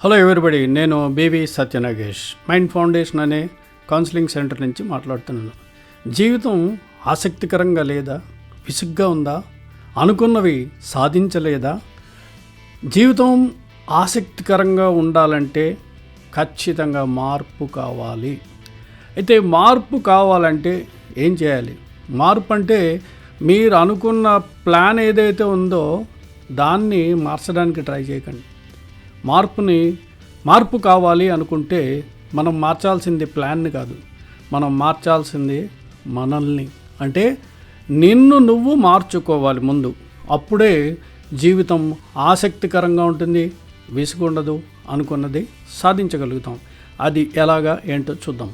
Hello everybody, నేను BV Satya Nagesh mind foundation అనే counselling centre నుంచి మాట్లాడుతున్నాను. జీవితం ఆసక్తికరంగా లేదా? విసుగ్గా ఉందా? అనుకున్నవి సాధించలేదా? జీవితం ఆసక్తికరంగా ఉండాలంటే ఖచ్చితంగా మార్పు కావాలి. అయితే మార్పు కావాలంటే ఏం చేయాలి? మార్పు అంటే మీరు అనుకున్న ప్లాన్ ఏదైతే ఉందో దాన్ని మార్చడానికి ట్రై చేయకండి. మార్పు కావాలి అనుకుంటే మనం మార్చాల్సింది ప్లాన్ని కాదు, మనం మార్చాల్సింది మనల్ని. అంటే నిన్ను నువ్వు మార్చుకోవాలి ముందు. అప్పుడే జీవితం ఆసక్తికరంగా ఉంటుంది, విసుగుండదు, అనుకున్నది సాధించగలుగుతాం. అది ఎలాగా ఏంటో చూద్దాం.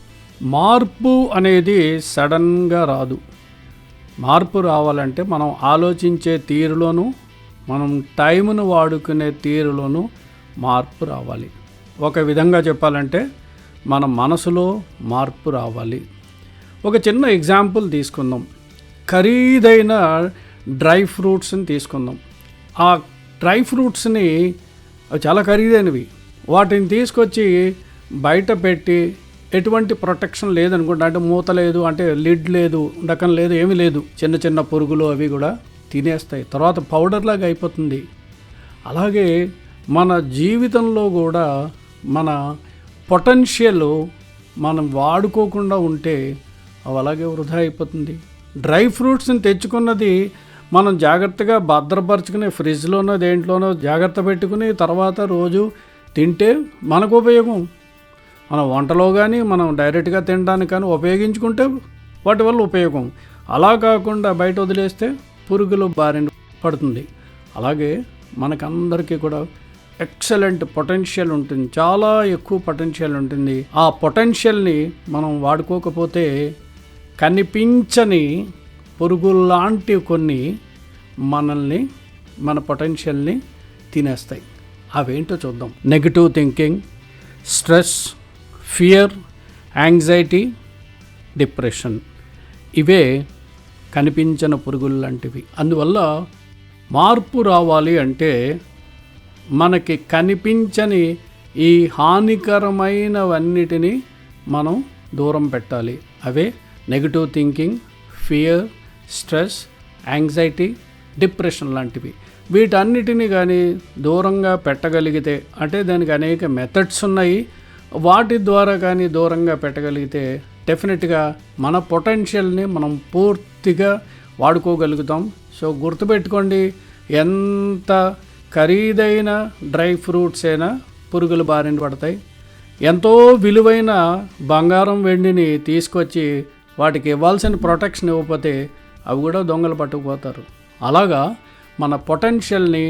మార్పు అనేది సడన్గా రాదు. మార్పు రావాలంటే మనం ఆలోచించే తీరులోనూ మనం టైంను వాడుకునే తీరులోనూ మార్పు రావాలి. ఒక విధంగా చెప్పాలంటే మన మనసులో మార్పు రావాలి. ఒక చిన్న ఎగ్జాంపుల్ తీసుకుందాం. ఖరీదైన డ్రై ఫ్రూట్స్ని తీసుకుందాం. ఆ డ్రై ఫ్రూట్స్ని చాలా ఖరీదైనవి, వాటిని తీసుకొచ్చి బయట పెట్టి ఎటువంటి ప్రొటెక్షన్ లేదనుకుంటా, అంటే మూత లేదు, అంటే లిడ్ లేదు, డకం లేదు, ఏమీ లేదు, చిన్న చిన్న పురుగులు అవి కూడా తినేస్తాయి, తర్వాత పౌడర్ లాగా అయిపోతుంది. అలాగే మన జీవితంలో కూడా మన పొటెన్షియల్ మనం వాడుకోకుండా ఉంటే అవి అలాగే వృధా అయిపోతుంది. డ్రై ఫ్రూట్స్ని తెచ్చుకున్నది మనం జాగ్రత్తగా భద్రపరుచుకుని ఫ్రిడ్జ్లోనో దేంట్లోనో జాగ్రత్త పెట్టుకుని తర్వాత రోజు తింటే మనకు ఉపయోగం. మన వంటలో కానీ మనం డైరెక్ట్గా తినడానికి కానీ ఉపయోగించుకుంటే వాటి వల్ల ఉపయోగం. అలా కాకుండా బయట వదిలేస్తే పురుగులు బారిన పడుతుంది. అలాగే మనకందరికీ కూడా ఎక్సలెంట్ పొటెన్షియల్ ఉంటుంది, చాలా ఎక్కువ పొటెన్షియల్ ఉంటుంది. ఆ పొటెన్షియల్ని మనం వాడుకోకపోతే కనిపించని పురుగుల్లాంటి కొన్ని మనల్ని, మన పొటెన్షియల్ని తినేస్తాయి. అవేంటో చూద్దాం. Negative thinking, stress, fear, anxiety, depression, ఇవే కనిపించని పురుగులు లాంటివి. అందువల్ల మార్పు రావాలి అంటే మనకి కనిపించని ఈ హానికరమైనవన్నిటినీ మనం దూరం పెట్టాలి. అవే negative thinking, fear, stress, anxiety, depression లాంటివి. వీటన్నిటిని కానీ దూరంగా పెట్టగలిగితే, అంటే దానికి అనేక మెథడ్స్ ఉన్నాయి, వాటి ద్వారా కానీ దూరంగా పెట్టగలిగితే డెఫినెట్గా మన పొటెన్షియల్ని మనం పూర్తిగా వాడుకోగలుగుతాం. సో గుర్తుపెట్టుకోండి, ఎంత ఖరీదైన డ్రై ఫ్రూట్స్ అయినా పురుగులు బారిన పడతాయి. ఎంతో విలువైన బంగారం, వెండిని తీసుకొచ్చి వాటికి ఇవ్వాల్సిన ప్రొటెక్షన్ ఇవ్వకపోతే అవి కూడా దొంగలు పట్టుకుపోతారు. అలాగా మన పొటెన్షియల్ని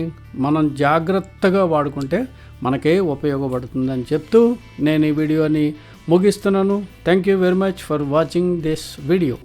మనం జాగ్రత్తగా వాడుకుంటే మనకే ఉపయోగపడుతుందని చెప్తూ నేను ఈ వీడియోని ముగిస్తున్నాను. Thank you very much for watching this video.